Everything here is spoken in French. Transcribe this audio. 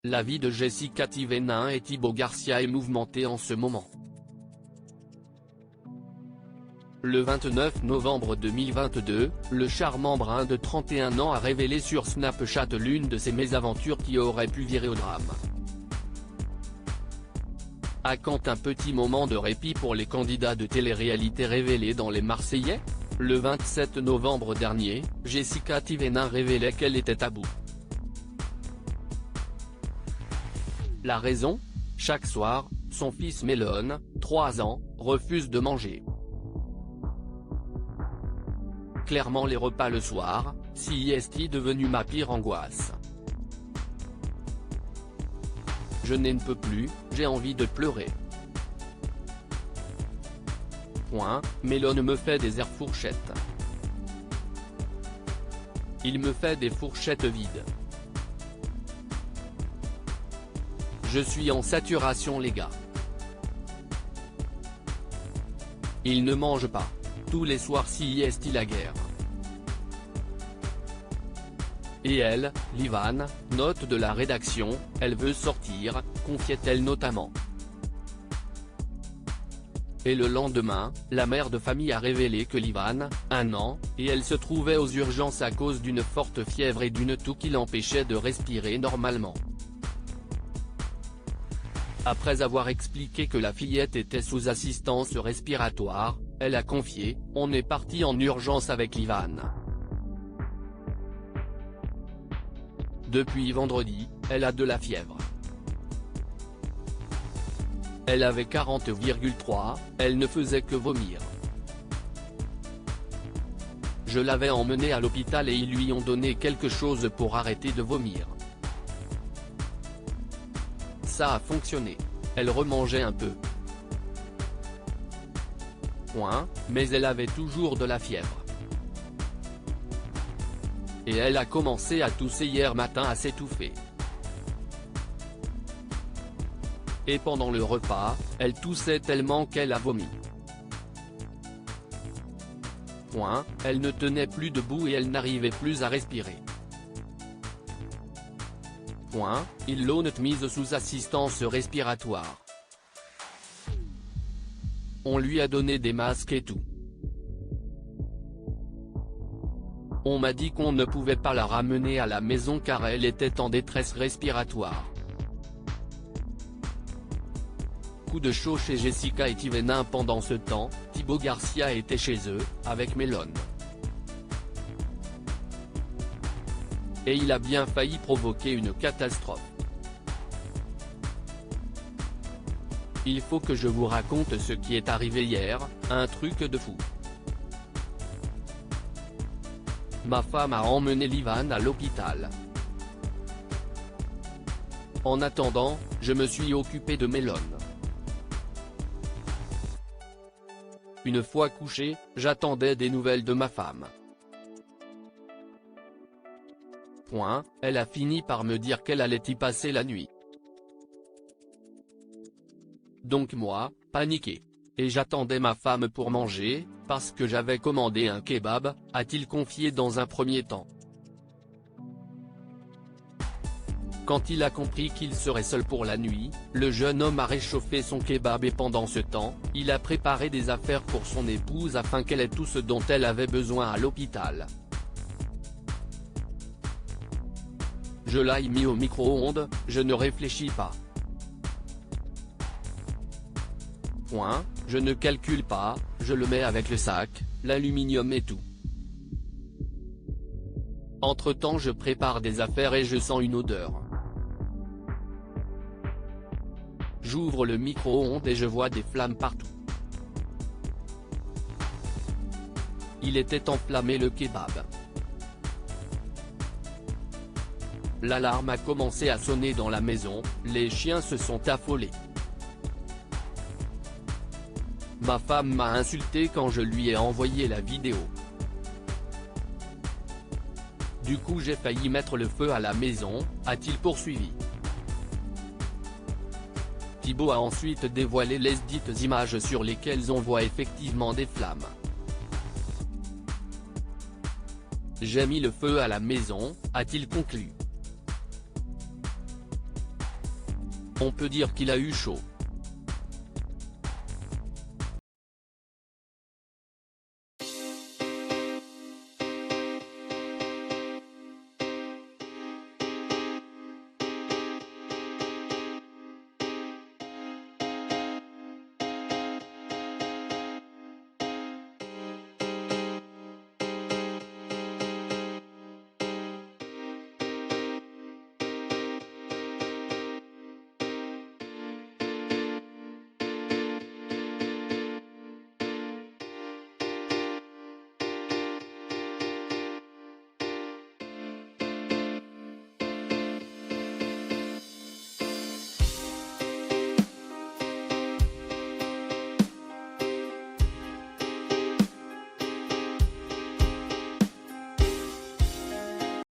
La vie de Jessica Thévenin et Thibaut Garcia est mouvementée en ce moment. Le 29 novembre 2022, le charmant brun de 31 ans a révélé sur Snapchat l'une de ses mésaventures qui aurait pu virer au drame. À quand un petit moment de répit pour les candidats de télé-réalité révélés dans Les Marseillais? Le 27 novembre dernier, Jessica Thévenin révélait qu'elle était à bout. La raison? Chaque soir, son fils Melon, 3 ans, refuse de manger. Clairement les repas le soir, c'est devenu ma pire angoisse. Je n'en peux plus, j'ai envie de pleurer. Melon me fait des airs fourchettes. Il me fait des fourchettes vides. Je suis en saturation les gars. Il ne mange pas. Tous les soirs c'est la guerre. Et elle, Livan, note de la rédaction, elle veut sortir, confiait-elle notamment. Et le lendemain, la mère de famille a révélé que Livan, 1 an, et elle se trouvait aux urgences à cause d'une forte fièvre et d'une toux qui l'empêchait de respirer normalement. Après avoir expliqué que la fillette était sous assistance respiratoire, elle a confié « On est parti en urgence avec Livan. Depuis vendredi, elle a de la fièvre. Elle avait 40,3, elle ne faisait que vomir. Je l'avais emmenée à l'hôpital et ils lui ont donné quelque chose pour arrêter de vomir. Ça a fonctionné. Elle remangeait un peu. Mais elle avait toujours de la fièvre. Et elle a commencé à tousser hier matin à s'étouffer. Et pendant le repas, elle toussait tellement qu'elle a vomi. Elle ne tenait plus debout et elle n'arrivait plus à respirer. Ils l'ont mise sous assistance respiratoire. On lui a donné des masques et tout. On m'a dit qu'on ne pouvait pas la ramener à la maison car elle était en détresse respiratoire. Coup de chaud chez Jessica et Thévenin pendant ce temps, Thibaut Garcia était chez eux, avec Melon. Et il a bien failli provoquer une catastrophe. Il faut que je vous raconte ce qui est arrivé hier, un truc de fou. Ma femme a emmené Livan à l'hôpital. En attendant, je me suis occupé de Melon. Une fois couché, j'attendais des nouvelles de ma femme. Elle a fini par me dire qu'elle allait y passer la nuit. Donc moi, paniqué. Et j'attendais ma femme pour manger, parce que j'avais commandé un kebab, a-t-il confié dans un premier temps. Quand il a compris qu'il serait seul pour la nuit, le jeune homme a réchauffé son kebab et pendant ce temps, il a préparé des affaires pour son épouse afin qu'elle ait tout ce dont elle avait besoin à l'hôpital. Je l'ai mis au micro-ondes, je ne réfléchis pas. Je ne calcule pas, je le mets avec le sac, l'aluminium et tout. Entre-temps je prépare des affaires et je sens une odeur. J'ouvre le micro-ondes et je vois des flammes partout. Il était enflammé le kebab. L'alarme a commencé à sonner dans la maison, les chiens se sont affolés. Ma femme m'a insulté quand je lui ai envoyé la vidéo. Du coup j'ai failli mettre le feu à la maison, a-t-il poursuivi. Thibaut a ensuite dévoilé les dites images sur lesquelles on voit effectivement des flammes. J'ai mis le feu à la maison, a-t-il conclu. On peut dire qu'il a eu chaud.